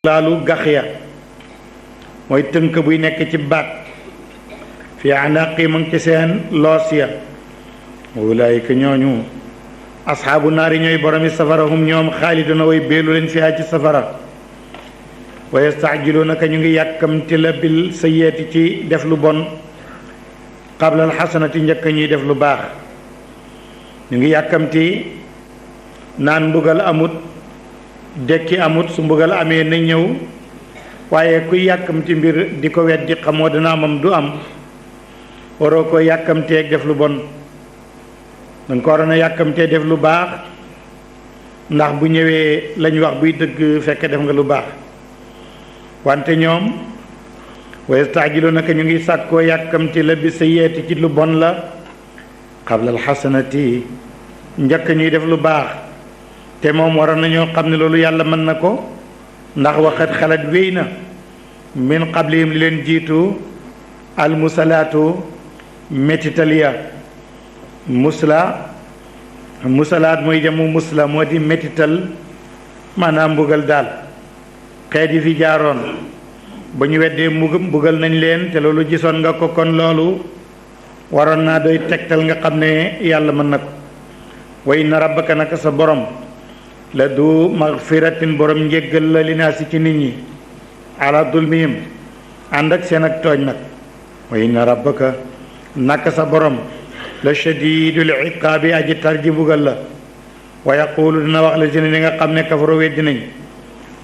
laalu gax ya mooy tënk buy nekk ci baat fi anaqi mu ngi ci seen loos ya ulaayika ñooñu asxaabu naari ñooy boromi safara hum ñoom xaaliduna way beelu leen fiha ci safara wa yastaajiluunaka ñu ngi yàkkamti la bil sayyiati ci def lu bon qabla alxasanati njëkk ñuy def lu baax ñu ngi yàkkamti naan mbugal amut dekki amut su mbugal amee na ñëw waaye kuy yàkkamti mbir di ko weddi xamoo dana amam du am waroo ko yàkkamteeg def lu bon danga ko waroon a yàkkamtee def lu baax ndax bu ñëwee lañ wax buy dëgg fekk def nga lu baax wante ñoom wa yastaajiluunaka ñu ngi sàkkoo yàkkamti la bi sayyiati ci lu bon la qabla alxasanati njëkk ñuy def lu baax te moom waroon nañoo xam ne loolu yàlla mën na ko ndax waxat xalat wéy na min qablihim li leen jiitu almusalaatu métital ya musalaat mooy jamu musla moo di métital maanaam mbugal daal xeet yi fi jaaroon ba ñu weddee mbugal nañ leen te loolu gisoon nga ko kon loolu waroon naa doy tegtal nga xam ne yàlla mën na ko wa inna rabbaka naka sa borom la du magfiratin borom njéggal la li naa si ci nit ñi ala dulmihim ànd ak seen ak tooñ nag wa inna rabbaka naka sa borom la shadidul iqaabi aji tar ji mbugal la wa yaqulu dina wax la si ne li nga xam ne kafaro weddi nañ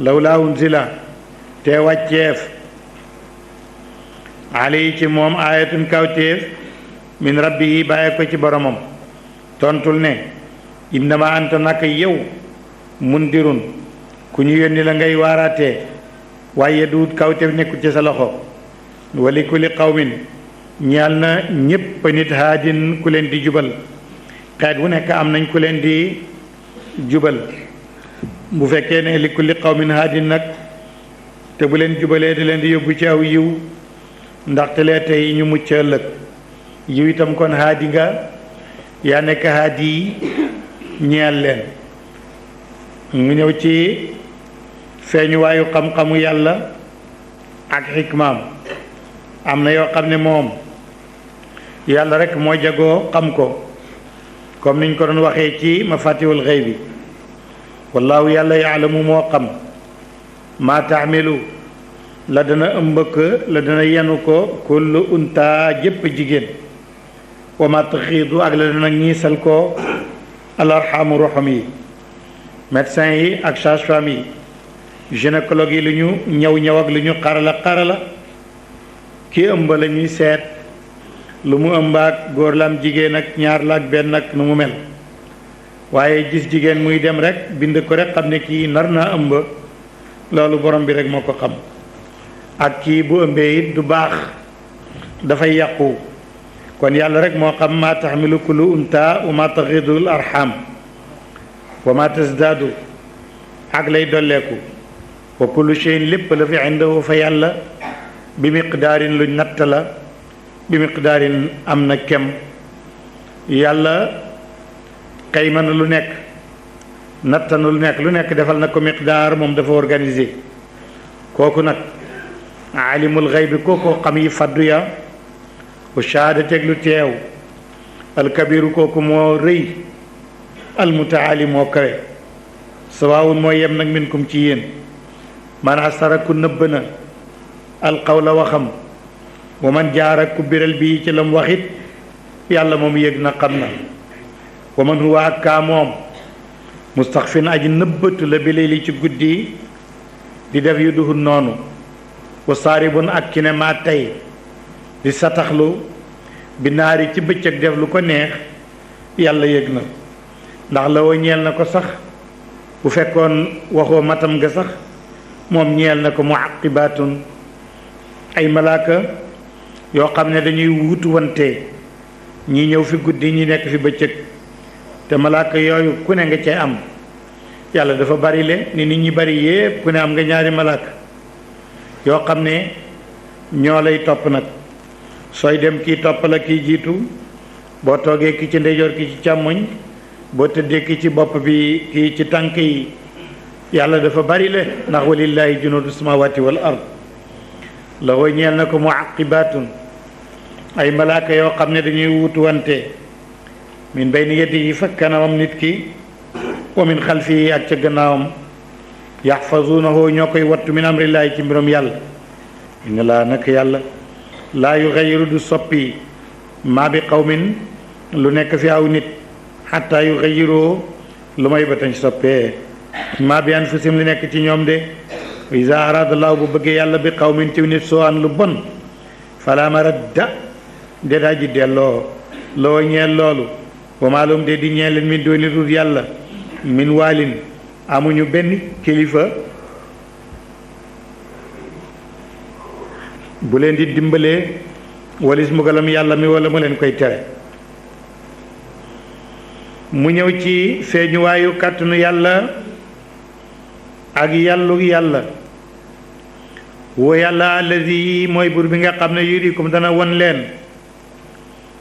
lawlaa unzila te wàcceef alay ci moom ayatun kawteef min rabbihi bàyyi ko ci boromam tontul ne innama anta naka yow mundirun ku ñu yónni la ngay waaraatee waaye duut kawteef nekkul ci sa loxo wali kulli qawmin ñaal na ñépp nit haadin ku leen di jubal xeet wu nekk am nañ ku leen di jubal bu fekkee ne li kulli qawmin haadin nag te bu leen jubalee di leen di yóbbu ci aw yiw ndaxte lee tey ñu mucc ëllëg yiw itam kon haadi nga yaa nekk haadi yi ñeel leen mu ñëw ci feeñuwaayu xam-xamu yàlla ak xikmaam am na yoo xam ne moom yàlla rek moo jagoo xam ko comme niñ ko doon waxee ci mafatihul xaybi wallaahu yàlla yaalamu moo xam maa taxmilu la dana ëmbëk la dana yenu ko kullu unta jëpp jigéen wa ma taxiidu ak la dana ñiisal ko alarxamu roxam yi médecin yi ak sage-femme yi gynécologue yi lu ñu ñëw ak lu ñu xarala ki ëmb la ñuy seet lu mu ëmb ak góor la am jigéen ak ñaar la ak benn ak nu mu mel waaye gis jigéen muy dem rek bind ko rek xam ne kii nar naa ëmb loolu borom bi rek moo ko xam ak kii bu ëmbee it du baax dafay yàqu kon yàlla rek moo xam maa taxmilu kullu unta wa maa taxidul arxam wa maa tasdaadu ak lay dolleeku wa kullu shay'in lépp la fi indahu fa yàlla bi miqdaarin lu natt la bi miqdaarin am na kem yàlla xayma na lu nekk natt na lu nekk defal na ko miqdaar moom dafa organisé kooku nag alimul xaybi kooku xam yi faddu ya wa shahaadateeg lu teew alkabiru kooku moo rëy almutaali moo kawe sawaawun moo yem nag minkum ci yéen man asara ku nëbb na alqawla waxam wa man jaara ku biral bii ci lam waxit yàlla moom yëg na xam na wa man huwa ak kaa moom mustaxfin aji nëbbatu la bi layli ci guddi di def yu duhul noonu wa saaribun ak ki ne maa tey di sataxlu bi naari ci bëccëg def lu ko neex yàlla yëg na ndax la woo ñeel na ko sax bu fekkoon waxoo matam nga sax moom ñeel na ko muaqibatun ay malaaka yoo xam ne dañuy wutu wante ñi ñëw fi guddi ñi nekk fi bëccëg te malaaka yooyu ku ne nga cay am yàlla dafa bari le ni nit ñi bari yépp ku ne am nga ñaari malaaka yoo xam ne ñoo lay topp nag sooy dem kii topp la kii jiitu boo toogee ki ci ndeyjoor ki ci càmmoñ boo tëddee ki ci bopp bi kii ci tànk yi yàlla dafa bari le ndax walillahi junuudu samawati wal ard la woo ñeel na ko muaqibatun ay malaaka yoo xam ne dañuy wutu wante min bayni yadihi fa kanamam nit ki wa min xalfihi ak ca gannaawam yaxfazunahu ñoo koy wattu min amrillahi ci mbirum yàlla inna laa nak yàlla laa yuxayiru du soppi maa bi qawmin lu nekk fi aw nit xatta yuxayiroo lu may ba tañ soppee maa bi anfusim li nekk ci ñoom de wa iza arada laahu bu bëggee yàlla bi qawmin ci nit soo an lu bon fala maradda de daa ji delloo loo ñeel loolu wa maalum de di ñeel leen min dooni dul yàlla min waalin amuñu benn kilifa bu leen di dimbalee walis mbugalam yàlla mi wala mu leen koy tere mu ñëw ci feeñuwaayu kàttanu yàlla ak yàllu yàlla woo yàlla allazi mooy buur bi nga xam ne yurikum dana won leen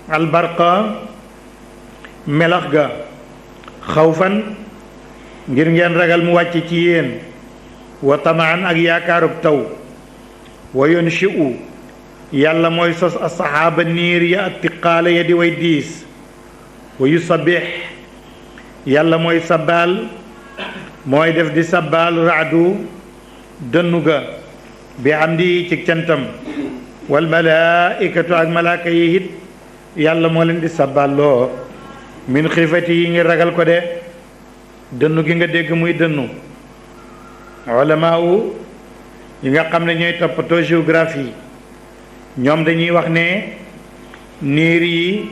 albarqa melax ga xawfan ngir ngeen ragal mu wàcc ci yéen wa tamaan ak yaakaarub taw wa yunshi'u yàlla mooy sos asaxaaba niir ya attiqaala ya di way diis wa yusabbih yàlla mooy sabbaal mooy def di sabbaal raadu dënnu ga bi amdi ci cantam wal malaaikatu ak malaaka yi it yàlla moo leen di sabbaal loo min xiifati yi ngir ragal ko de dënnu gi nga dégg muy dënnu ulamaa yi nga xam ne ñooy toppatoo géographie ñoom dañuy wax ne niir yi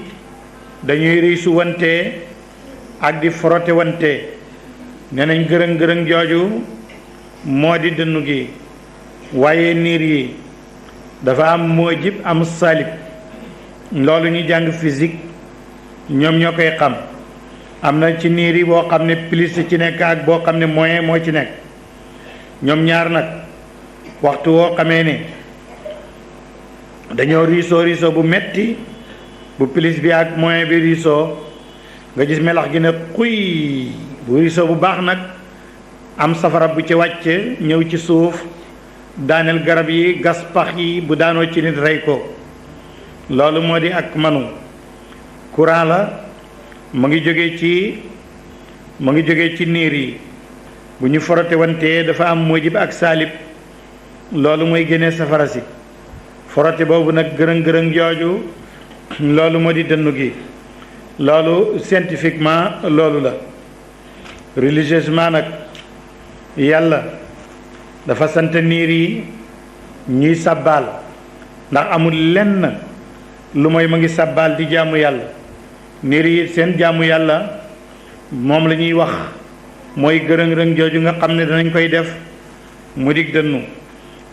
dañuy riisu wante ak di frotte wante ne nañ gërëng gërëng jooju moo di dënnu gi waaye niir yi dafa am moojib am salib loolu ñu jàng physique ñoom ñoo koy xam am na ci niir yi boo xam ne plus ci nekk ak boo xam ne moyen moo ci nekk ñoom ñaar nag waxtu woo xamee ne dañoo riisoo bu metti bu plus bi ak moyen bi riisoo nga gis melax gi ne xuy bu riisoo bu baax nag am safara bu ci wàcc ñëw ci suuf daaneel garab yi gas pax yi bu daanoo ci nit rey ko loolu moo di ak manu courant la mu ngi jóge ci niir yi bu ñu forote wantee dafa am mujib ak saalib loolu mooy génnee safara si forote boobu nag gërëng gërëng jooju loolu moo di dënnu gi loolu scientifiquement loolu la religieusement nag yàlla dafa sant niir yi ñuy sabbaal ndax amul lenn lu mooy ma ngi sabbaal di jaamu yàlla niir yi seen jaamu yàlla moom la ñuy wax mooy gërëng-gërëng jooju nga xam ne danañ koy def mu dig dënnu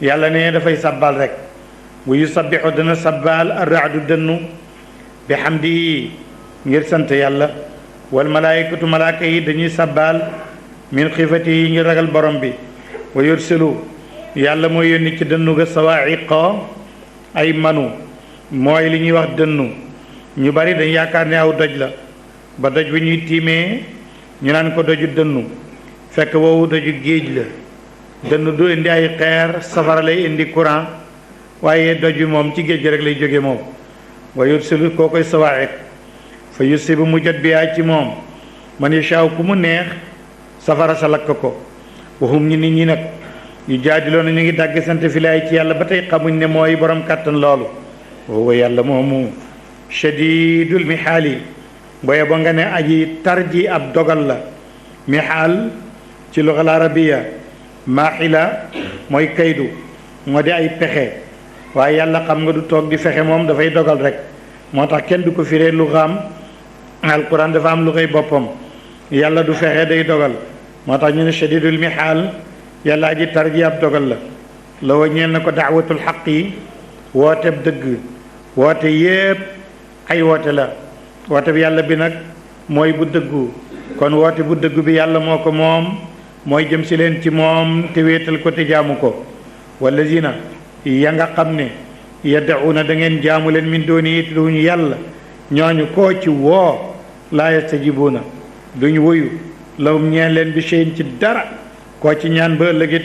yàlla ne dafay sabbaal rek wa yusabbixu dana sabbaal arraadu dënnu bi hamdihi ngir sant yàlla wal malaayikatu malaaka yi dañuy sabbaal min xiifatihi ngir ragal borom bi wa yursilu yàlla mooy yónni ci dënnu ga sawaa'iqa ay manu mooy li ñuy wax dënnu ñu bari dañ yaakaar ne aw doj la ba doj bi ñuy tiimee ñu naan ko doju dënnu fekk woowu doju géej la dënnu du indi ay xeer safara lay indi courant waaye doj bi moom ci géej gi rek lay jóge moom wa yursilu koo koy sawaa'iq fa yusibu mu jot bi ci moom man yashaaw ku mu neex safara sa lakk ko waxum ñi nit ñi nag yu jaadiloo na ñu ngi dàgg sant fi laay ci yàlla ba tey xamuñ ne mooy borom kàttan loolu woowa yàlla moomu shadidul mihaali booye ba nga ne aji tarji ab dogal la mihaal ci lugal arabiya maaxila mooy kaydu moo di ay pexe waaye yàlla xam nga du toog di fexe moom dafay dogal rek moo tax kenn du ko firee lu xam alquran dafa am lu koy boppam yàlla du fexe day dogal moo tax ñu ne shadidul mihaal yàlla aji tarji ab dogal la la wa ñeel na ko daawatul xaq yi wooteb dëgg woote yépp ay woote la woote bi yàlla bi nag mooy bu dëggu kon woote bu dëggu bi yàlla moo ko moom mooy jëm si leen ci moom te wéetal ko te jaamu ko wallazina ya nga xam ne yad'uuna da ngeen jaamu leen min dooni it luñu yàlla ñooñu koo ci woo laa yastajibuuna duñ wuyu lahum ñeen leen bi shay'in ci dara koo ci ñaan ba ëllëgit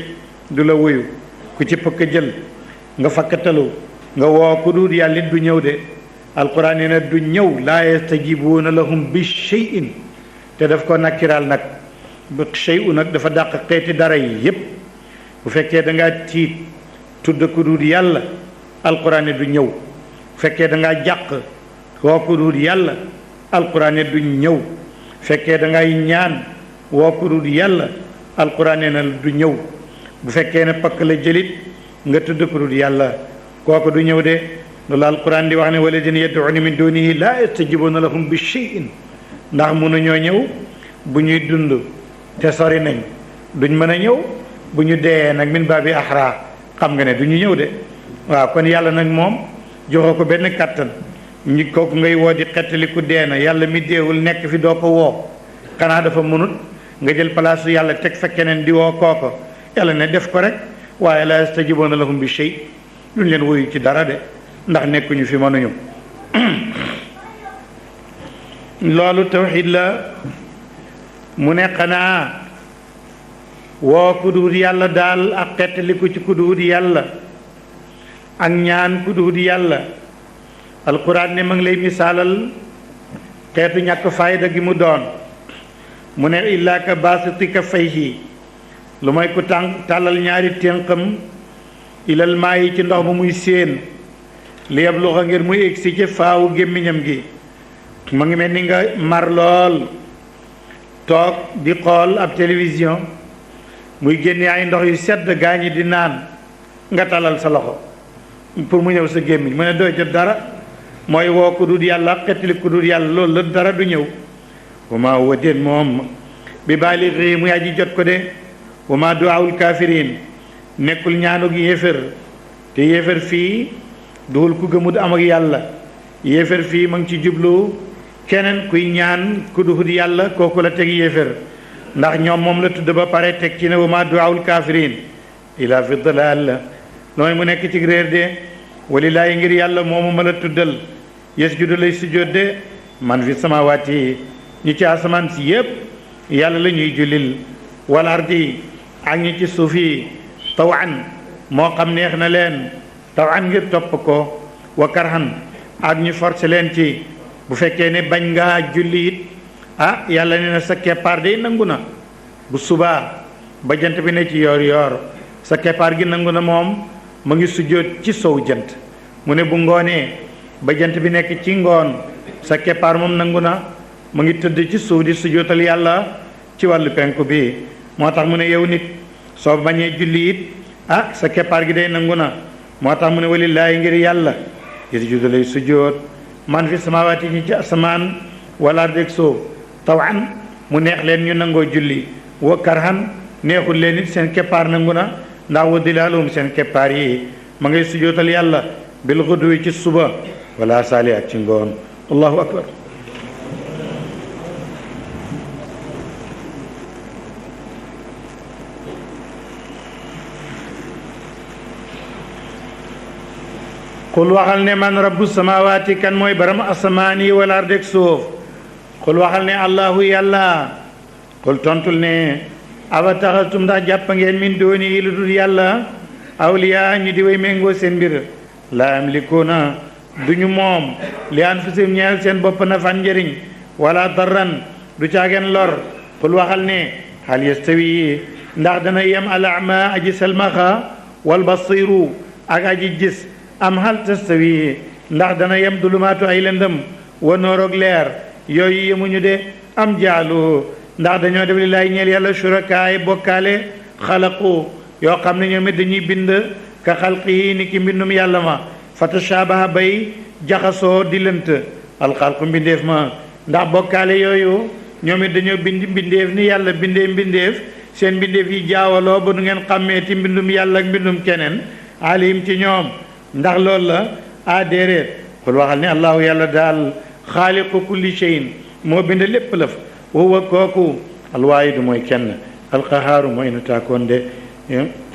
du la wuyu ku ci pëkk jël nga fakkatalu nga woo ku dul yàlla it du ñëw de alquran nee na du ñëw laa yastajibuuna lahum bi shay'in te daf ko nakkiral nag ba shay'u nag dafa dàq xeeti dara yi yépp bu fekkee da ngaa tiit tudd ku dul yàlla alquran ne du ñëw bu fekkee da ngaa jàq woo ku dul yàlla alquran ne du ñëw fekkee da ngay ñaan woo ku dul yàlla alquran ne na du ñëw bu fekkee ne pakk la jëlit nga tudd ku dul yàlla kooku du ñëw de loolu alquran di wax ne walladina yad'una min dunihi laa yastajibuna lahum bi shay'in ndax mënuñoo ñëw bu ñuy dund te sori nañ duñ mën a ñëw bu ñu dee nag min baabi axra xam nga ne du ñu ñëw de waaw kon yàlla nag moom joxoo ko benn kàttan ñi kooku ngay woo di xettali ku dee na yàlla mi deewul nekk fi doo ko woo xanaa dafa mënut nga jël palaasu yàlla teg fa keneen di woo kooko yàlla ne def ko rek waaye laa yastajibuuna lahum bi shay duñ leen wuyu ci dara de ndax nekkuñu fi mënuñu loolu tawxiid la mu ne xanaa woo ku duut yàlla daal ak xettaliku ci ku duut yàlla ak ñaan ku duut yàlla alquran ne ma ngi lay misaalal xeetu ñàkk fayda gi mu doon mu ne illaa ka baasiti kaffayhi lu mooy ku tàllal ñaari ténqam ilal maa yi ci ndox ma muy séen li yabluxa ngir muy egsi ci faawu gémmiñam gi ma ngi mel ni nga mar lool toog di xool ab télévision muy génne ay ndox yu sedd gaa ñi di naan nga talal sa loxo pour mu ñëw sa gémmiñ mu ne doo jot dara mooy woo ku dul yàlla xettali ku dul yàlla loolu la dara du ñëw wa maa huwa déet moom bi baalixi muy aji jot ko de wa maa duwaawul kaafiriin nekkul ñaanug yéefér te yéefér fii duhul ku gëmut am ak yàlla yéefér fii ma ngi ci jublu keneen kuy ñaan ku duhut yàlla kooku la teg yéefér ndax ñoom moom la tudd ba pare teg ci ne wa maa duwaawul kaafiriin ilaa fi dalaal nooy mu nekk ci réer de walilaayi ngir yàlla moomu ma la tuddal yasjudu lay sujjóot de man fi samaawaati ñi ci asamaan si yépp yàlla la ñuy jullil wal ardi ak ñi ci suuf yi tawan moo xam neex na leen tawan ngir topp ko wa karhan ak ñu forcé leen ci bu fekkee ne bañ ngaa julli it yàlla ne na sa keppaar day nangu na bu subaa ba jant bi ne ci yoor yoor sa keppaar gi nangu na moom mu ngi sujjóot ci sow jant mu ne bu ngoonee ba jant bi nekk ci ngoon sa keppaar moom nangu na mu ngi tëdd ci suuf di sujjóotal yàlla ci wàllu penku bi moo tax mu ne yow nit soo bañee julli it sa keppaar gi day nangu na moo tax mu ne walillaahi ngir yàlla yasjudu lay sujjóot man fi samaawaati ñi ci asamaan wala ardi suuf tawan mu neex leen ñu nangoo julli wa karhan neexul leen it seen keppaar nangu na ndax wa dilaalum seen keppaar yi ma ngay sujjóotal yàlla bil xuduwi ci suba wala saali ak ci ngoon allahu akbar xul waxal ne man rabbu samawaati kan mooy baram asamaan yi wala ardeg suuf xul waxal ne allahu yàlla xul tontul ne awa taxastum ndax jàpp ngeen min dooni yi lu dul yàlla awliya ñu di way méngoo seen mbir laa yamlikuuna duñu moom li anfusihim ñeel seen bopp nafan njëriñ wala darran du caageen lor xul waxal ne hal yastawi ndax dana yem al ama aji selmaxa wal basiru ak aji gis am hal tastawi ndax dana yem dulumaatu ay lëndëm wa nooroog leer yooyu yemuñu de am jaalu ndax dañoo def li laay ñeel yàlla surakaay bokkaale xalaqu yoo xam ne ñoom it dañuy bind ka xalqi ni ki mbindum yàlla ma fatashaabaha bay jaxasoo di lënt alxalqu mbindeef ma ndax bokkaale yooyu ñoom it dañoo bind mbindeef ni yàlla bindee mbindeef seen mbindeef yi jaawaloo ba du ngeen xàmmee ti mbindum yàlla ak mbindum keneen alim ci ñoom ndax loolu la déeréet xul waxal ne allahu yàlla daal xaaliqu kulli shay'in moo bind lépp lëf wa huwa kooku alwaayidu mooy kenn alqahaaru mooy nu taakoon de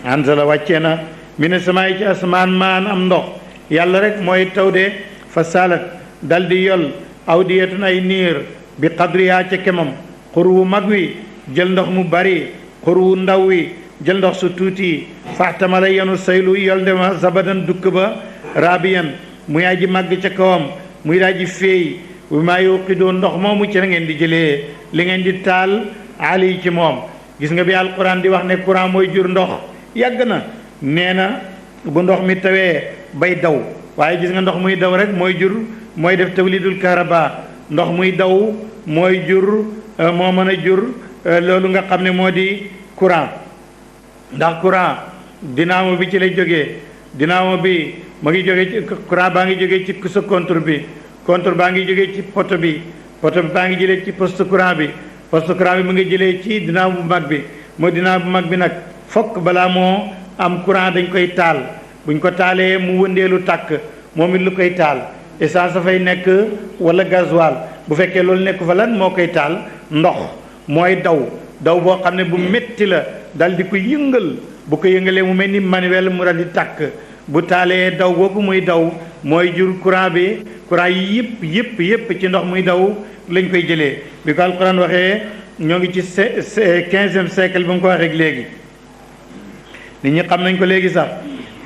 anzala wàccee na mina samaay ci asamaan maan am ndox yàlla rek mooy taw de fa salat dal di yol awdiyatun ay niir bi qadriha ca kemam xur wu mag wi jël ndox mu bari xur wu ndaw wi jël ndox su tuuti faxtamala yenu saylu yol dema zabadan dukk ba rabiyan muy aji màgg ca kawam muy aji féey bi maa yuqidoo ndox moomu ci la ngeen di jëlee li ngeen di taal ali ci moom gis nga bi alquran di wax ne courant mooy jur ndox yàgg na nee na bu ndox mi tawee bay daw waaye gis nga ndox muy daw rek mooy jur mooy def tawlidul karaba ndox muy daw mooy jur moo mën a jur loolu nga xam ne moo di courant ndax courant dynamo bi ci lay jógee dynamo bi ma ngi jógee ci courant baa ngi jógee ci sa contour bi contour baa ngi jógee ci poto bi baa ngi jëlee ci poste courant bi poste courant bi mu ngi jëlee ci dynamo bu mag bi moo dynamo bu mag bi nag fokk balaa moo am courant dañ koy taal buñ ko taalee mu wëndeelu tàkk moom it lu koy taal essence dafay nekk wala gasoil bu fekkee loolu nekk fa lan moo koy taal ndox mooy daw boo xam ne bu métti la dal di ko yëngal bu ko yëngalee mu mel ni manuel mu dal di tàkk bu taalee daw boobu muy daw mooy jur courant yi yëpp ci ndox muy daw lañ koy jëlee bi ko alquran waxee ñoo ngi ci 15e siècle ba mu ko waxee léegi nit ñi xam nañ ko léegi sax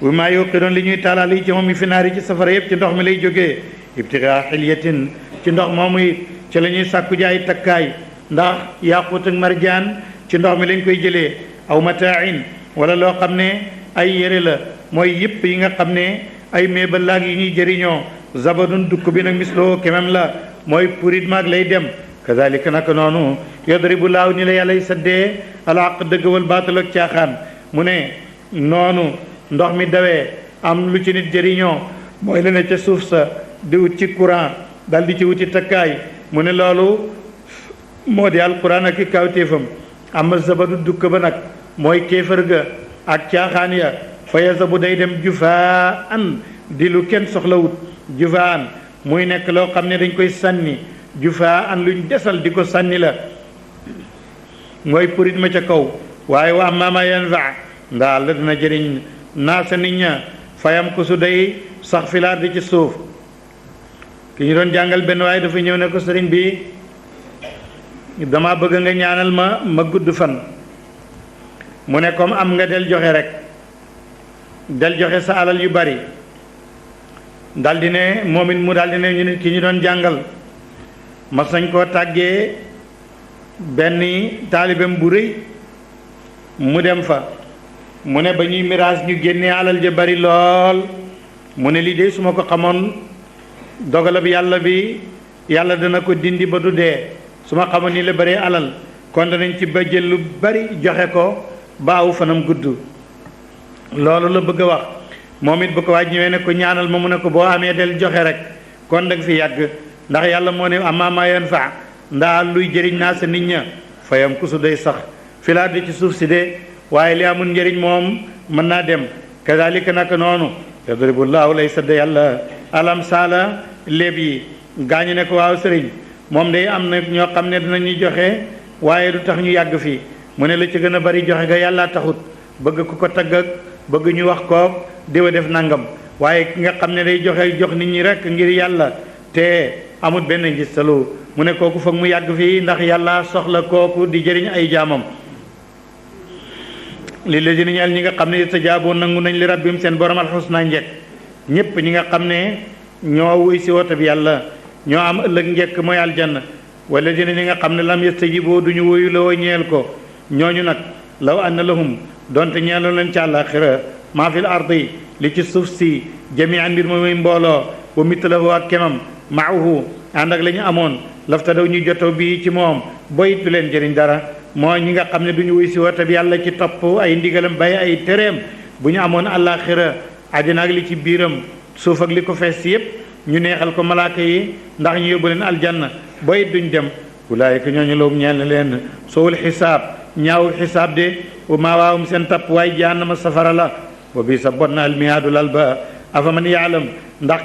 bu maa yokki doon li ñuy taalaal yi ci moom mi finaar yi ci safara yëpp ci ndox mi lay jógee ibtigaa xilyatin ci ndox moomu it ci la ñuy sàkku jaay takkaay ndax yaaquut ak marjaan ci ndox mi lañ koy jëlee aw mataain wala loo xam ne ay yére la mooy yëpp yi nga xam ne ay meebal laag yi ñuy jëriñoo zabadun dukk bi nag misloo kemam la mooy purit maag lay dem kazalika naka noonu yadribu laaw ni la yàllay saddee alaq dëgg wal baatal ak caaxaan mu ne noonu ndox mi dawee am lu ci nit jëriñoo mooy la ne ca suuf sa di wut ci courant dal di ci wuti takkaay mu ne loolu moo di alquran ak i kawtéefam ama zabadu dukk ba nag mooy kéefër ga ak caaxaan ya fa yazabu day dem jufaa an di lu kenn soxlawut jufaa an muy nekk loo xam ne dañ koy sànni jufaa an luñ desal di ko sànni la mooy purit ma ca kaw waaye wa amma ma yanfa ndaal la dina jëriñ naasa nit ña fayam ko su day sax filaar di ci suuf ki ñu doon jàngal benn waaye dafa ñëw ne ko sëriñ bi dama bëgg nga ñaanal ma gudd fan mu ne comme am nga del joxe rek del joxe sa alal yu bari daldi ne moom it mu daldi ne ñu nit ki ñu doon jàngal mas nañ koo tàggee benn taalibeem bu rëy mu dem fa mu ne ba ñuy miraas ñu génnee alal ja bari lool mu ne lii de su ma ko xamoon dogalab yàlla bi yàlla dana ko dindi ba du dee su ma xamoon ni la bëree alal kon danañ ci ba jël lu bari joxe ko ba aw fanam gudd loolu la bëgg a wax moom it bu ko waaj ñëwee ne ko ñaanal ma mu ne ko boo amee del joxe rek kon danga fi yàgg ndax yàlla moo ne amma ma yanfa ndaa luy jëriñ naa sa nit ña fayam kusu day sax filaat di ci suuf si de waaye li amul njëriñ moom mën naa dem kazalika naka noonu yadribullaahu lay sadda yàlla alam saala léeb yi gaañu ne ko waaw sëriñ moom day am na ñoo xam ne dinañuy joxe waaye du tax ñu yàgg fii mu ne la ci gën a bari joxe ga yàlla taxut bëgg ku ko tagg ak bëgg ñu wax kook diwa def nangam waaye ki nga xam ne day jox nit ñi rek ngir yàlla te amut benn ngistalu mu ne kooku foog mu yàgg fii ndax yàlla soxla kooku di jëriñ ay jaamam li la dina ñeel ñi nga xam ne istajaaboo nangu nañ li rabbim seen borom alxusna njekk ñépp ñi nga xam ne ñoo wuy si woote bi yàlla ñoo am ëllëg njekk mooy aljanna wala dina ñi nga xam ne lam yastajiboo duñu wuyu loo ñeel ko ñooñu nag law anna lahum donte ñeeloo leen ci àllaaxira maa fil ardi li ci suuf si jamian mbir ma muy mbooloo wa mitlahu ak kemam maahu ànd ak la ñu amoon lafta daw ñu jotaw bii ci moom boyit du leen jëriñ dara mooy ñi nga xam ne duñu wuy si woote bi yàlla ci topp ay ndigalam bay ay tereem bu ñu amoon àllaaxira àddina ak li ci biiram suuf ak li ko fees yépp ñu neexal ko malaaka yi ndax ñu yóbbu leen aljanna boyit duñ dem ulaayika ñooñu lawum ñeel na leen sowul xisaab ñaawul xisaab de wa maa waawum seen tapp waaye jahannama safara la wa bii sa bot na almihaadu lal ba afa man yaalam ndax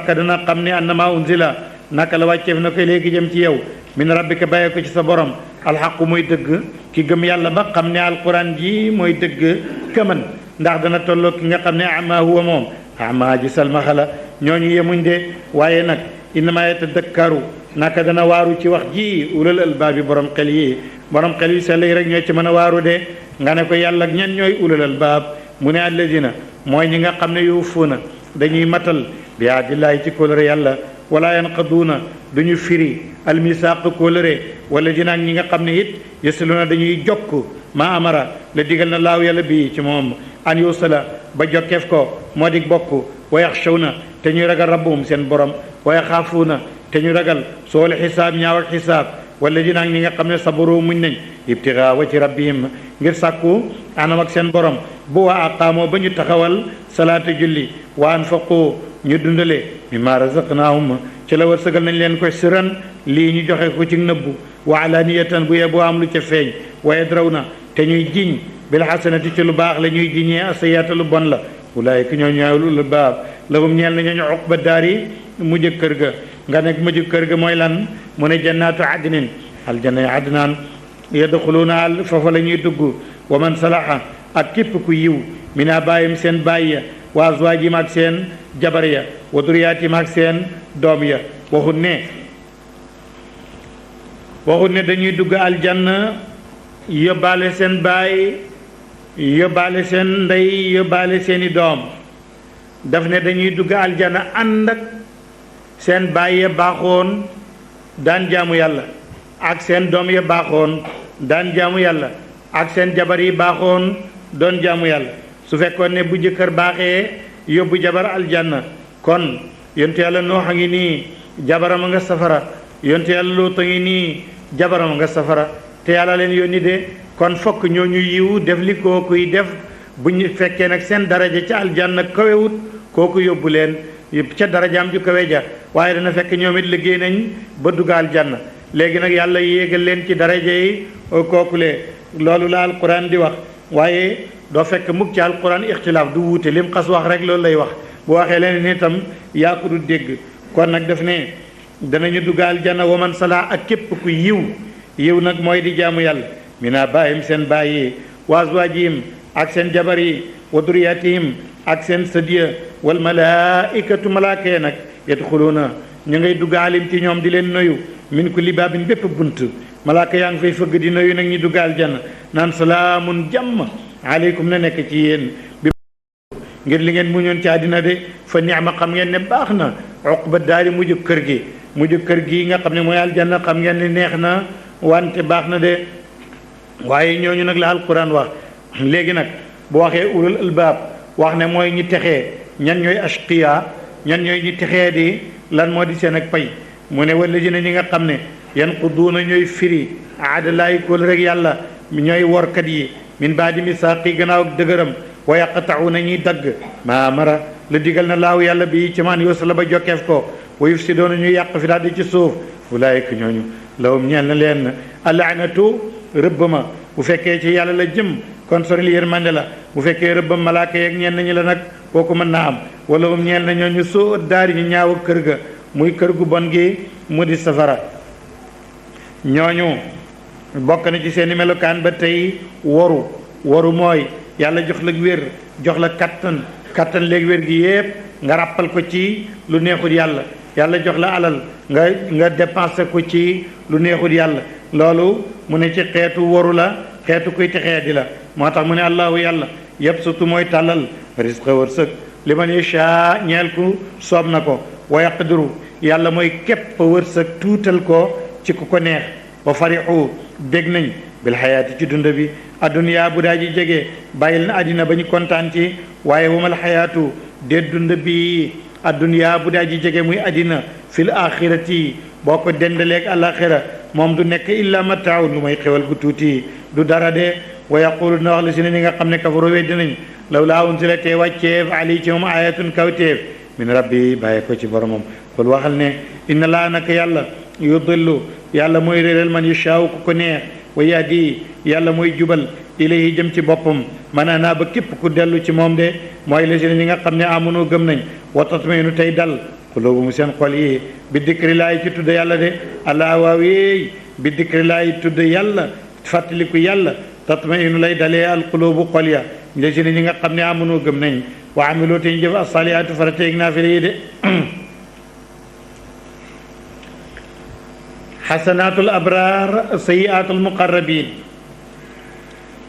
ka dana xam ne annama unzila naka la wàcceef na koy léegi jëm ci yow min rabbika bàyyee ko ci sa borom alxaqu mooy dëgg ki gëm yàlla ba xam ne alquran ji mooy dëgg këman ndax dana tolloo ki nga xam ne ama huwa moom ama ji salmaxala ñooñu yemuñ de waaye nag innama yatadakkaru naka dana waaru ci wax ji ulul albaab bi borom xel yi sell yi rek ñoo ci mën a waaru de nga ne ko yàlla ak ñan ñooy ulul albaab mu ne alladina mooy ñi nga xam ne yuufuuna dañuy matal bi ahdillaahi ci kóolëre yàlla wala yanqaduuna duñu firi almisaaq kóolëre wala dina ak ñi nga xam ne it yasiluuna dañuy jokk ma amara la digal na laaw yàlla bii ci moom an yusala ba jokkeef ko moo di bokk wa yaxshawna te ñuy ragal rabbum seen borom wa yaxaafuuna te ñu ragal sool xisaab ñaaw ak xisaab wala dina ak ñi nga xam ne sabaru muñ nañ ibtigaa wa ci rabbihim ngir sàkku anam ak seen borom bu wa aqaamoo ba ñu taxawal salaata julli wa anfaqu ñu dundale mimma razaqnaahum ci la wërsëgal nañ leen ko siran lii ñu joxe ko ci nëbbu wa alaniyatan bu yeboo am lu ca feeñ wa yadraw te ñuy jiñ bil xasanati ci lu baax la ñuy jiñee asayaata lu bon la ulaayika ñoo ñooy ulul baab lahum ñeel na ñooñu uqba daari mujj kër ga nga nekk mujj kër ga mooy lan mu ne jannaatu adnin aljanna adnaan yadxuluuna al foofa la ñuy dugg wa man salaha ak képp ku yiw min abaayim seen baay ya wa azwaajim ak seen jabar ya wa duriyaatim ak seen doom ya waxut ne dañuy dugg aljanna yóbbaale seen baay yóbbaale seen ndey yóbbaale seeni doom daf ne dañuy dugg aljanna ànd ak seen baay ya baaxoon daan jaamu yàlla ak seen doom ya baaxoon daan jaamu yàlla ak seen jabar yi baaxoon doon jaamu yàlla su fekkoon ne bu jëkkër baaxee yóbbu jabar aljanna kon yonte yàlla noox a ngi nii jabaram a nga safara yonte yàlla luut a ngi nii jabaram a nga safara te yàlla leen yónni de kon fokk ñooñu yiw def li kookuy def bu ñu fekkee nag seen daraja ca aljanna kawewut kooku yóbbu leen ca darajaam ju kawe ja waaye dana fekk ñoom it liggéey nañ ba dugg aljanna léegi nag yàlla yéegal leen ci daraja yi kookule loolu la alquran di wax waaye doo fekk mukk ci alquran ixtilaaf du wuute lim xas wax rek loolu lay wax bu waxee leen ni itam yaa ko du dégg kon nag daf ne danañu dugg aljanna wa man sala ak képp ku yiw nag mooy di jaamu yàlla mina baayim seen baay yi wa azwaajihim ak seen jabar yi wa duriyatihim ak seen sëdiya wal malaikatu malaaka ya nag yadxuluuna ñu ngay dugg alim ci ñoom di leen nuyu min kulli baabin bépp bunt malaaka yaa ngi fay fëgg di nuyu nag ñi dugg aljanna naan salaamun jàmm aleykum na nekk ci yéen bi ngir li ngeen muñoon ci àddina de fa ni'ma xam ngeen ne baax na uqba daari mujj kër gi nga xam ne mooy aljanna xam ngeen ne neex na wante baax na de waaye ñooñu nag la alquran wax léegi nag bu waxee ulul albaab wax ne mooy ñi texee ñan ñooy ashqiya ñan ñooy ñi texee di lan moo di seen ak pay mu ne wala dina ñi nga xam ne yanquduuna ñooy firi aadalaay kóol rek yàlla ñooy workat yi min baadi misaaqi gannaaw ak dëgëram wa yaqta'uuna ñuy dagg maa mara la digal na laaw yàlla bi ci maan yoosa la ba jokkeef ko wa yufsidoona ñuy yàq fi daal di ci suuf ulaayika ñooñu lawum ñeel na leen alaanatu rëbb ma bu fekkee ci yàlla la jëm kon soril yërmande la bu fekkee rëbbam malaaka yeeg ñenn ñi la nag kooku mën naa am wala um ñeel na ñooñu soo daari ñu ñaaw ak kër ga muy kër gu bon gi mu di safara ñooñu bokk na ci seeni melokaan ba tey waru mooy yàlla jox la wér jox la kattan léegi wér gi yépp nga ràppal ko ci lu neexul yàlla jox la alal nga dépensé ko ci lu neexul yàlla loolu mu ne ci xeetu waru la xeetu kuy texee di la moo tax mu ne allahu yàlla yabsutu mooy tàllal risqa wërsëg liman yashaa ñeel ku soob na ko wa yaqdiru yàlla mooy képp wërsëg tuutal ko ci ku ko neex wa farixu bég nañ bil xayaati ci dund bi adduniyaa bu daa ji jege bàyyil na àddina ba ñu kontaan ci waaye wamal xayaatu de dund bi adduniyaa bu daa ji jege muy àddina fil axirati boo ko dendaleeg alaxira moom du nekk illa mataawun lu may xewal gu tuuti du dara de wa yaqulu na wax la si ne ñi nga xam ne kafaru weddi nañ law laa unsila te wàcceef ali ci moom ayatun kawteef min rabbi bàyyi ko ci boromam kul waxal ne inna laa naka yàlla yudillu yàlla mooy réeral man yashaaw ku ko neex wa yahdi yàlla mooy jubal ilayhi jëm ci boppam maanaam naa ba képp ku dellu ci moom de mooy la si ne ñi nga xam ne amunu gëm nañ wa tatmainu tey dal qulubuhum seen xol yi bi dikri laay ci tudd yàlla de allah waaweey bi dikri laay tudd yàlla fàttaliku yàlla tatmainu lay dalee al qulubu xol ya la si ne ñi nga xam ne amunu gëm nañ wa amilu te ñu jëf asalihaatu farateeg naafile yi de xasanaatul abraar sayiaatul muqarrabin.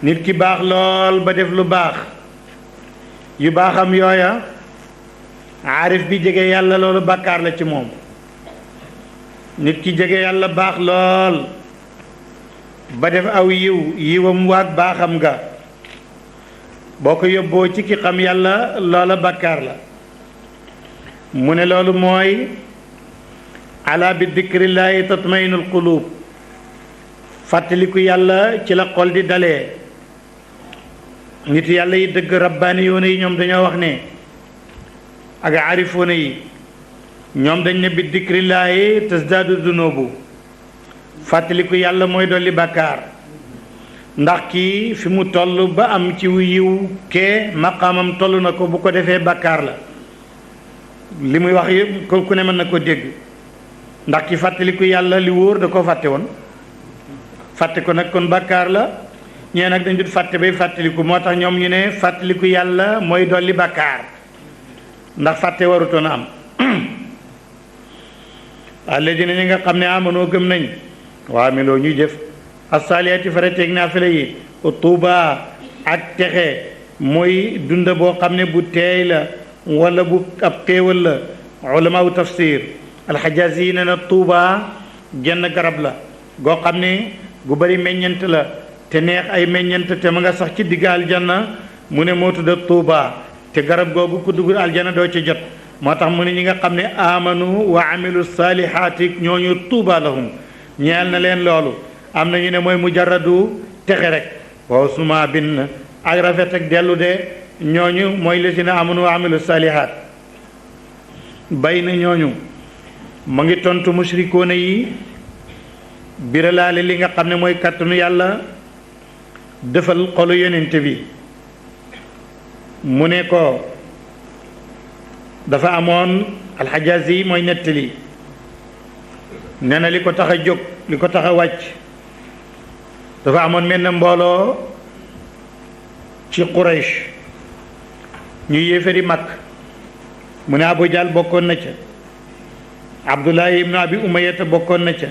nit ki baax lool ba def lu baax, yu baaxam yooya aarif bi jege yàlla loolu bàkkaar la ci moom. nit ki jege yàlla baax lool ba def aw yiw, yiwam waag baaxam nga boo ko yóbboo ci ki xam yàlla loola bàkkaar la. mu ne loolu mooy ala bi dikrillaahi tatmainul qulub. fàttaliku yàlla ci la xol di dalee. nit yàlla yi dëgg rabbaani yoona yi ñoom dañoo wax ne ak arifoona yi ñoom dañ ne bi dikrillaahi tasdaadu dunubu. fàttaliku yàlla mooy dolli bàkkaar. ndax kii fi mu toll ba am ci yiw kee maqaamam toll na ko, bu ko defee bàkkaar la. li muy wax yëpp ku ne mën na ko dégg. ndax ki fàttaliku yàlla li wóor da ko fàtte woon. fàtte ko nag kon bàkkaar la. ñee nag dañ dut fàtte bay fàttaliku, moo tax ñoom ñu ne fàttaliku yàlla mooy dolli bàkkaar ndax fàtte warutoon a am. alladina ñi nga xam ne amanoo gëm nañ waa meloo ñuy jëf assaaliyaati farateeg naafila yi tuuba ak texe mooy dunda boo xam ne bu teey la wala bu ab xéewal la. ulamaaw tafsir alxajaasi yi ne na tuuba genn garab la goo xam ne gu bari meññant la te neex ay meññant te ma nga sax ci digg aljanna. mu ne moo tudda tuuba te garab googu ku dugg aljanna doo ci jot. moo tax mu ne ñi nga xam ne amanu wa amilu saalihaati ñooñu tuuba lahum ñeel na leen loolu. am na ñu ne mooy mujarradu texe rek. waaw suma bin ak rafet ak dellu de ñooñu mooy lazina amanu wa amilu saalihaat. bay na ñooñu mu ngi tontu mushrikoona yi biralaale li nga xam ne mooy kàttanu yàlla defal xolu yonent bi. mu ne ko dafa amoon alxajaasi yi mooy nettali nee na li ko tax a jóg, li ko tax a wàcc, dafa amoon mel na mbooloo ci Quraysh ñu yéefari mag. mu ne Abu Jahl bokkoon na ca, Abdullahi ibnu Abi Umayyata bokkoon na ca,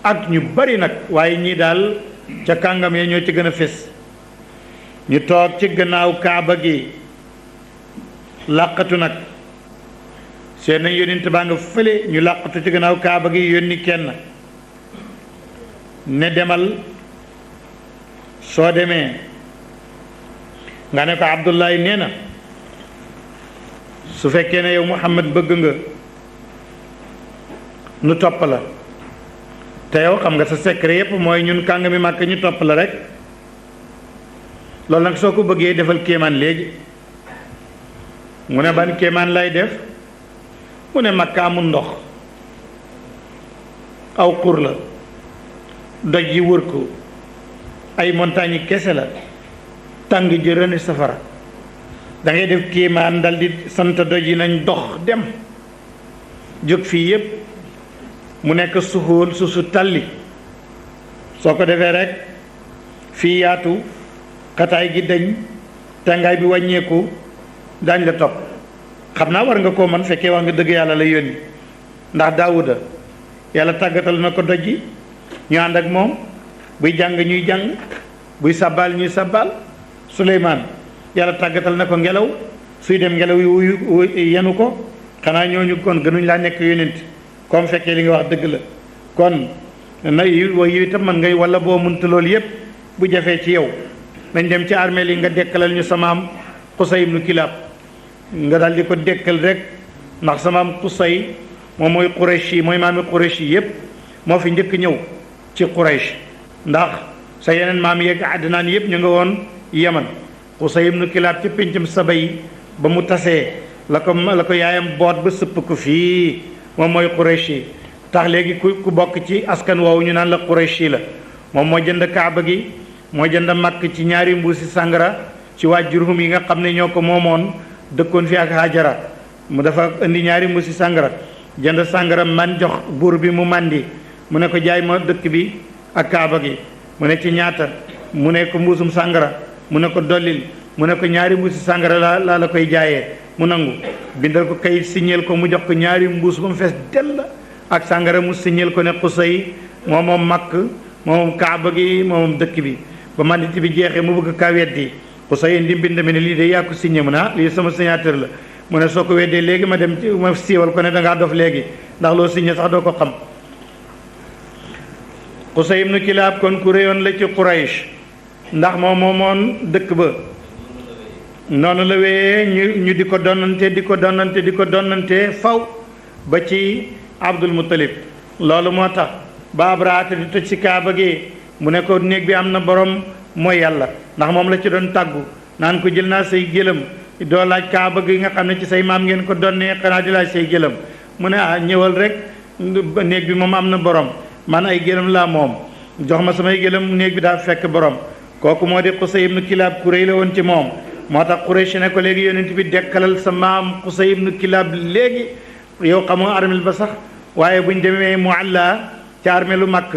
ak ñu bari nag. waaye ñii daal ca kàngam ya ñoo ci gën a fés. ñu toog ci gannaaw kaaba gi làqatu nag. seen nañ yónnent baa nga fële, ñu làqatu ci gannaaw kaaba gi yónni kenn ne demal, soo demee nga ne ko Abdullahi nee na su fekkee ne yow Muhammad bëgg nga nu topp la, te yow xam nga sa secret yépp mooy ñun kàngami màkk ñu topp la rek. loolu nag soo ko bëggee defal kéemaan léegi. mu ne ban kéemaan lay def? mu ne Makka amul ndox, aw xur la, doj yi wër ko, ay montagne yi kese la, tàng jërëni safara. da ngay def kéemaan dal di sant doj yi nañ dox dem jóg fii yépp mu nekk suxóol su talli. soo ko defee rek fii yaatu, xataay gi dañ, tàngaay bi wàññeeku, daañ la topp. xam naa war nga koo man fekkee wax nga dëgg yàlla la yónni. ndax Daawuda yàlla tàggatal na ko doj yi ñu ànd ak moom, buy jàng ñuy jàng, buy sàbbaal ñuy sàbbaal. Suleymaan yàlla tàggatal na ko ngelaw, suy dem ngelaw yi yenu ko. xanaa ñooñu kon gënuñ laa nekk yónent comme fekkee li nga wax dëgg la. kon na yow itam man ngay, wala boo mënta loolu yépp bu jafee ci yow nañ dem ci armée li nga dekkalal ñu samaam Qusay ibnu Kilaab. nga daal di ko dekkal rek, ndax samaam Qusay moom mooy Quraysh yi, mooy maami Quraysh yi yépp moo fi njëkk ñëw ci Quraysh. ndax sa yeneen maam yeeg Adnaan yépp ñu nga woon Yaman. Qusay ibnu Kilaab ci péncam Saba yi ba mu tasee la ko yaayam boot ba sëpp ko fii, moom mooy Quraysh yi. tax léegi ku bokk ci askan woowu ñu naan la Quraysh yi la. moom moo jënd kaaba gi, moo jënd màkk ci ñaari mbuusi sàngara ci waa Jurhum yi nga xam ne ñoo ko moomoon, dëkkoon fi ak Hajara. mu dafa indi ñaari mbuusi sàngara, jënd sàngara man jox buur bi mu màndi. mu ne ko jaay ma dëkk bi ak kaaba gi. mu ne ci ñaata? mu ne ko mbuusum sàngara. mu ne ko dollil. mu ne ko ñaari mbuusi sàngara laa la koy jaayee. mu nangu bindal ko kayit signeel ko, mu jox ko ñaari mbuus ba mu fees dell ak sàngara mu siñal ko ne Xusay moom Makk moom Kaaba gi moom dëkk bi ba manditi bi jeexee mu bëgg kaa weddi Xusay indi mbind mi ne lii de yaa ko signé mu ne lii sama signature la mu ne soo ko weddee léegi ma dem ma siiwal ko ne dangaa dof léegi ndax loo signé sax doo ko xam Xusay ibnu Kilaab kon ku réyoon la ci Quraysh ndax moom moomoon dëkk ba noonu la wéyee ñu di ko donnante faw ba ci Abdul Muttalib loolu moo tax ba Abraha di toj ci Kaaba gi mu ne ko néeg bi am na borom mooy yàlla ndax moom la ci doon tàggu naan ko jël naa say gëlëm doo laaj Kaaba gi nga xam ne ci say maam ngeen ko donnee xanaa di laaj say gëlëm mu ne ñëwal rek néeg bi moom am na borom man ay gëlëm laa moom jox ma samay gëlëm néeg bi daa fekk borom kooku moo di Xusay ibnu Kilaab ku réy la woon ci moom moo tax Quraysh ne ko léegi yonent bi dekkalal sa maam Xusay ibnu Kilaab léegi yow xamoo armel ba sax waaye buñ demee Mualla ca armelu Makk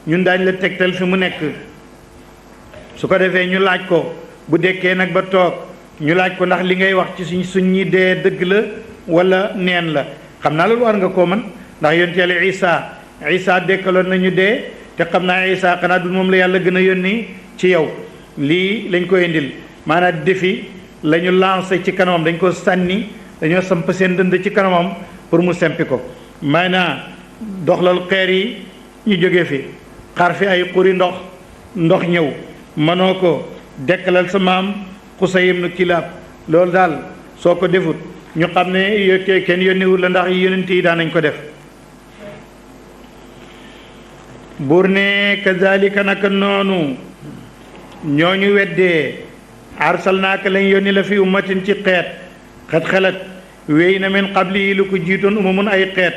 ñun daañ la tegtal fi mu nekk su ko defee ñu laaj ko bu dekkee nag ba toog ñu laaj ko ndax li ngay wax ci suñ ñi dee dëgg la wala neen la xam naa loolu war nga koo man ndax yonent Yàlla Isa dekkaloon nañu dee te xam naa Isa xanaa du moom la yàlla gën a yónni ci yow lii lañ ko indil maanaam défi la ñu lancé ci kanamam dañ ko sànni dañoo samp seen dënd ci kanamam pour mu sempi ko maanaam doxlal xeer yi ñu jóge fi xar fi ay xuri ndox ñëw mënoo ko dekkalal sa maam Xusay ibnu Kilaab loolu daal soo ko defut ñu xam ne kenn yónniwul la ndax yonent yi daan nañ ko def buur ne kazalika naka noonu ñooñu weddee arsalnaaka lañ yónni la fi ummatin ci xeet xelat wéy na min qabli yi lu ko jiitoon umamun ay xeet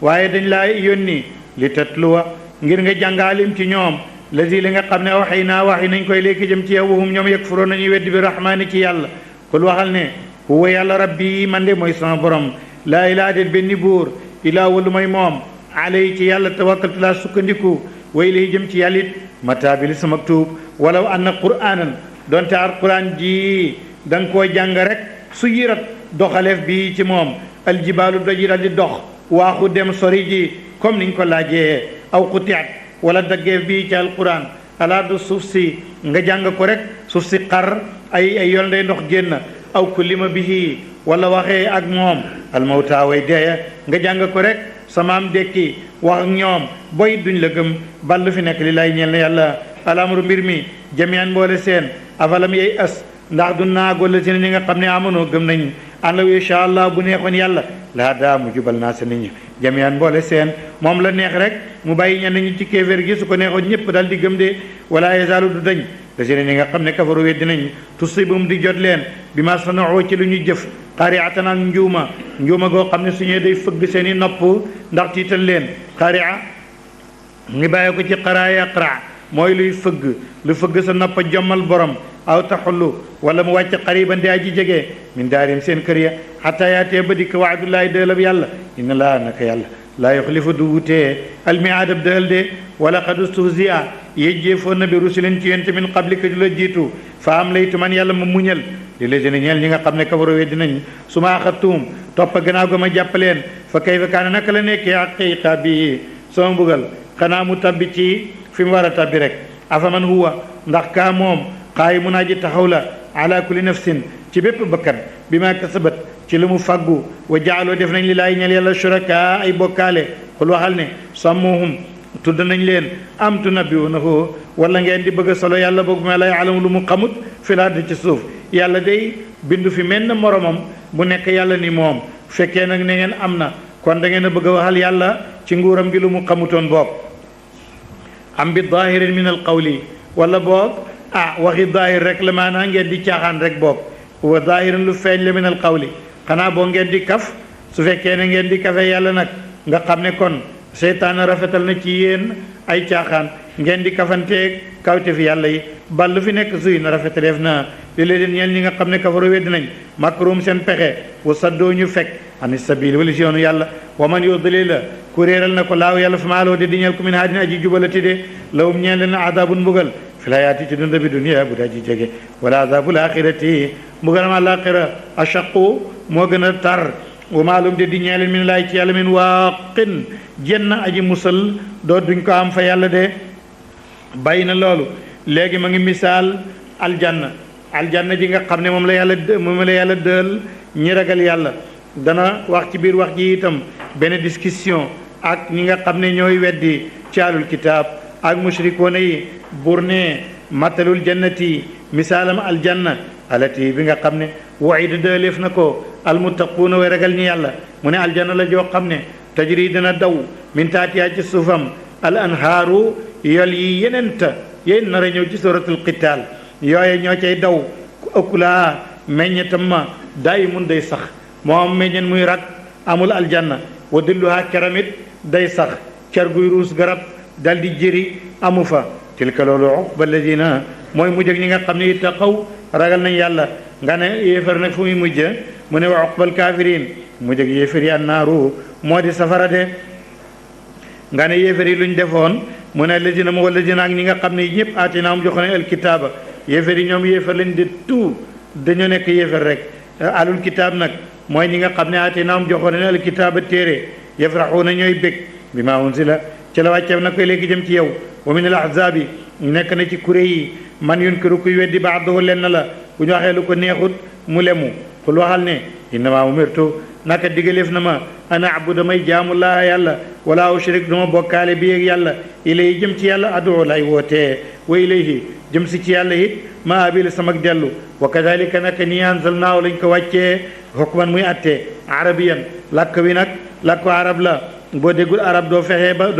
waaye dañ laa yónni li tatluwa ngir nga jàngaalim ci ñoom lazi li nga xam ne waxi nañ koy léegi jëm ci yow wahum ñoom yakfuroon nañuy weddi bi rahmaani ci yàlla kul waxal ne huwa yàlla rabbi man de mooy sama borom laa ilaaha déet benn buur ilaa walu may moom alay ci yàlla tawakkaltu laa sukkandiku way lay jëm ci yàlla it mataabi li sama tuub walaw anna qur'aanan donte alquran ji da nga koo jàng rek su yirat doxaleef bi ci moom aljibaalu doji dal di dox waaxu dem sori ji comme niñ ko laajee aw xutiat wala daggeef bi ci alquran alaa du suuf si nga jàng ko rek suuf si xar ay yoon day ndox génn aw kullima bihi wala waxee ak moom almawta way deeya nga jàng ko rek samaam dekki wax ak ñoom boy duñ la gëm ballu fi nekk li lay ñeel na yàlla alamru mbir mi jamian mboole seen afalam yey as ndax du naagoo la seen ñi nga xam ne amonoo gëm nañ an law insha allah bu neexoon yàlla laa daa mu jubal naa sa nit ñi jamian mboole seen moom la neex rek mu bàyyi ñenn ñi ci kéeféer gi su ko neexoon ñëpp dal di gëm de wala yazaalu du dañ la seen ñi nga xam ne kafaru weddi nañ tusibum di jot leen bi ma sanoo ci lu ñu jëf xaariatan ak njuuma goo xam ne suñee day fëgg seen i nopp ndax tiital leen xaaria ngi bàyyi ko ci xaraa yaqra mooy lu fëgg sa nopp jommal borom aw taxullu wala mu wàcc xariban di aji jege min daarim seen kër ya xataa yaatee ba dikk waadullaahi dëlab yàlla inna laa naka yàlla laa yuxlifu du wutee almiaadab dël de wala qad ustuhzia yejjeefoon na bi rusulin ci yonent min qablika du la jiitu fa am laytu man yàlla ma muñal li la jëne ñeel ñi nga xam ne kafaru weddi nañ su ma axattuum topp gannaaw ga ma jàppaleen fa kayfa kaana naka la nekkee haqiqa bi sama mbugal xanaa mu tabbi ci fi mu war a tabbi rek afaman huwa ndax kaa moom xaayi mun aji taxaw la ala kulli nafsin ci bépp bakkan bi ma kasabat ci lu mu fàggu wa jaaloo def nañ li laay ñeel yàlla shuraka ay bokkaale xul waxal ne sammuhum tudd nañ leen am tunabbiunahu wala ngeen di bëgg a solo yàlla boog ma lay alamu lu mu xamut fil ardi ci suuf yàlla day bindu fi menn moromam bu nekk yàlla ni moom fekkee nag ne ngeen am na kon da ngeen a bëgg a waxal yàlla ci nguuram gi lu mu xamutoon boog am bi dahirin min al qawli wala boog waxi daahir rek la maanaa ngeen di caaxaan rek boog wa daahirin lu feeñ la min al qawli xanaa boo ngeen di kaf su fekkee ne ngeen di kafe yàlla nag nga xam ne kon seytaan rafetal na ci yéen ay caaxaan ngeen di kafanteeg kawte fi yàlla yi bal lu fi nekk suy na rafetaleef na li leen ñeel ñi nga xam ne kafaru wedd nañ makrum seen pexe wa saddoo ñu fekk ani sabil wali si yoonu yàlla wa man yudlil la ku réeral na ko laaw yàlla fa maaloo de di ñeel ko min haadin aji jubalati de lawum ñeel leen adabun mbugal fi layaati ci dund bi dunya bu daa ji jege wala adabul axirati mbugalam àlaxira ashaqu moo gën a tar wa maalum de di ñeeleen min laay ci yàlla min waaqin jenn aji musal doo duñ ko am fa yàlla de bàyyi na loolu léegi ma ngi misaal aljanna ji nga xam ne moom la yàlla dël ñi ragal yàlla dana wax ci biir wax ji itam benn discussion ak ñi nga xam ne ñooy weddi ci alul kitaab ak mushrikoona yi bur ne matalul jannati misaalam aljanna alati bi nga xam ne waida dëleef na ko almuttaquuna way ragal ñi yàlla mu ne aljanna la joo xam ne tajri dana daw min taatiyaa ci suufam al anhaaru yol yi yenenta yéen nar a ñëw ci suratul qitaal yooye ñoo cay daw ëkkulaa meññetam ma dayi mun day sax moom meññen muy rak amul aljanna wa dilluhaa keramit day sax cer guy ruus garab dal di jëri amu fa tilka loolu uqba alladina mooy mujj ak ñi nga xam ne ittaqaw ragal nañ yàlla nga ne yéefar nag fu muy mujj mu ne wa uqbal kaafiriin mujj ak yéefar yi annaaru moo di safara de nga ne yéefar yi luñ defoon mu ne alladina mu walladina ak ñi nga xam ne ñëpp aatinaahum jox nañ alkitaaba yéefar yi ñoom yéefar lañ de tout dañoo nekk yéefar rek alul kitaab nag mooy ñi nga xam ne aatinaahum joxoon nañ alkitaaba téere yafraxuuna ñooy bég bi maa unzila ci la wàcceef na koy léegi jëm ci yow wa min al ahzaabi nekk na ci kuré yi man yunkiru kuy weddi baadahu lenn la bu ñu waxee lu ko neexut mu lemu xul waxal ne innama umirtu naka digaleef na ma ana abuda may jaamu laa yàlla wala ushrik duma bokkaale bi ak yàlla ilayhi jëm ci yàlla adu lay wootee wa ilayhi jëm si ci yàlla it ma abil samak dellu wa kadalika naka ni anzalnaahu lañ ko wàccee hukman muy attee arabiyan làkk wi nag làkku arab la boo déggul arab doo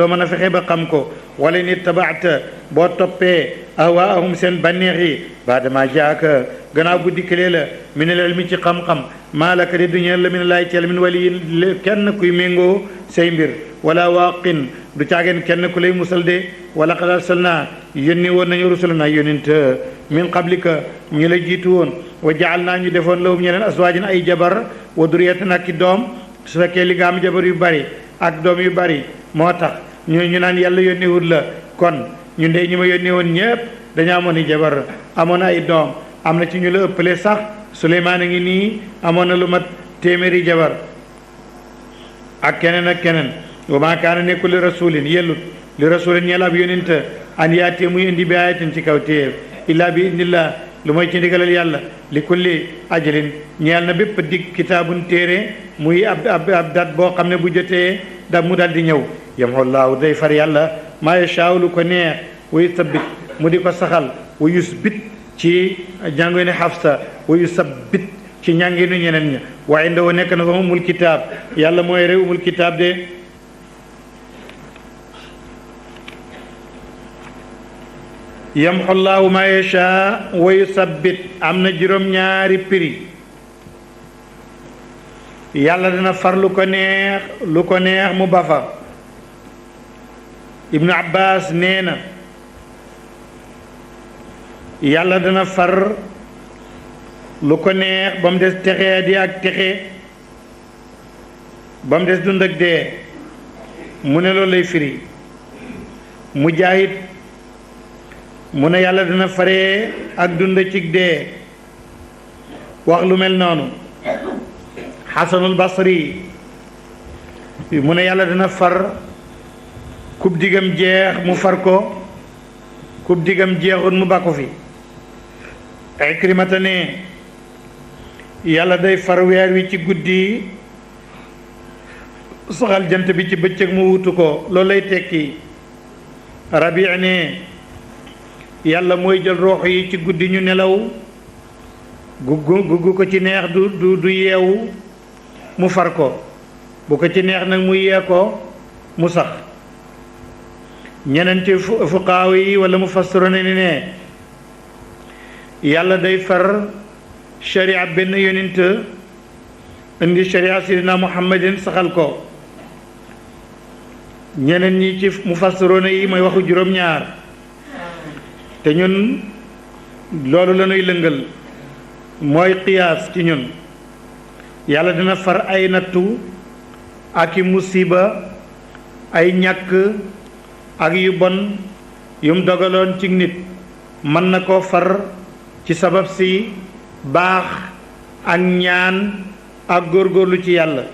mën a fexe ba xam ko wala nit tabaata boo toppee ahwaahum seen banneex yi baadama jaaka gannaaw bu dikkalee la min al ilmi ci xam-xam maa laka de duñeel la min laay ci yàlla min waliyin kenn kuy méngoo say mbir wala waaqin du caageen kenn ku lay musal de wala qad arsalna yónni woon nañu rusulana yónent min qablika ñu la jiitu woon wa jaal naa ñu defoon lawum ñeneen aswaajin ay jabar wa duriyatan ak ki doom su fekkee li nga am jabar yu bari ak doom yu bari moo tax ñu naan yàlla yónni wut la kon ñu ndey ñi ma yónni woon ñépp dañu amoon i jabar amoon ay doom am na ci ñu la ëppale sax Suleymaan a ngi nii amoon na lu mat téeméeri jabar ak keneen wa maa kaana nekkul li rasulin yellut li rasulin ñeel ab yónent an yaatee muy indi bi ayatin ci kaw téef illaa bi idnillah lu mooy ci ndigalal yàlla li kulli ajalin ñeel na bépp dig kitaabun téere muy ab dat boo xam ne bu jotee da mu dal di ñëw yamhullaahu day far yàlla maa yashaa'u lu ko neex wa yusabbit mu di ko saxal wa yusbit ci jàngo ne Hafsa wa yusabbit ci ñànginu ñeneen ña wa indahu nekk na fa umul kitaab yàlla mooy réew umul kitaab de yamhullaahu maa yashaa wa yusabbit am na juróom-ñaari prix yàlla dana far lu ko neex mu bafa ibnu abbas nee na yàlla dana far lu ko neex ba mu des texee di ak texe ba mu des dund ak dee mu ne loolu lay firi mujaahid mu ne yàlla dana faree ak dund cig dee wax lu mel noonu xasanul basri mu ne yàlla dana far kub digam jeex mu far ko kub digam jeexut mu bakku fi Ikrimata ne yàlla day far weer wi ci guddi saxal jant bi ci bëccëg mu wutu ko loolu lay tekki Rabi' ne yàlla mooy jël roox yi ci guddi ñu nelaw guggu ko ci neex du yeewu mu far ko bu ko ci neex nag mu yee ko mu sax ñeneen ci fuqaaw yi wala mufassiruna ne yàlla day far sharia benn yonent indi sharia sidina muhammadin saxal ko ñeneen ñi ci mufassiruna yi mooy waxu juróom-ñaar te ñun loolu la ñuy lëngal mooy qiyaas ci ñun yàlla dina far ay nattu ak i musiba ay ñàkk ak yu bon yum dogaloon ci nit mën na koo far ci sabab si baax ak ñaan ak góorgóorlu ci yàlla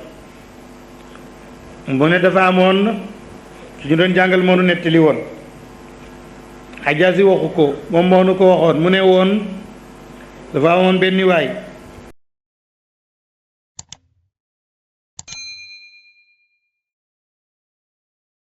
mu ne dafa amoon suñu doon jàngal moo nu nettali woon Ajaasi waxu ko moom moo nu ko waxoon mu ne woon dafa amoon benn waay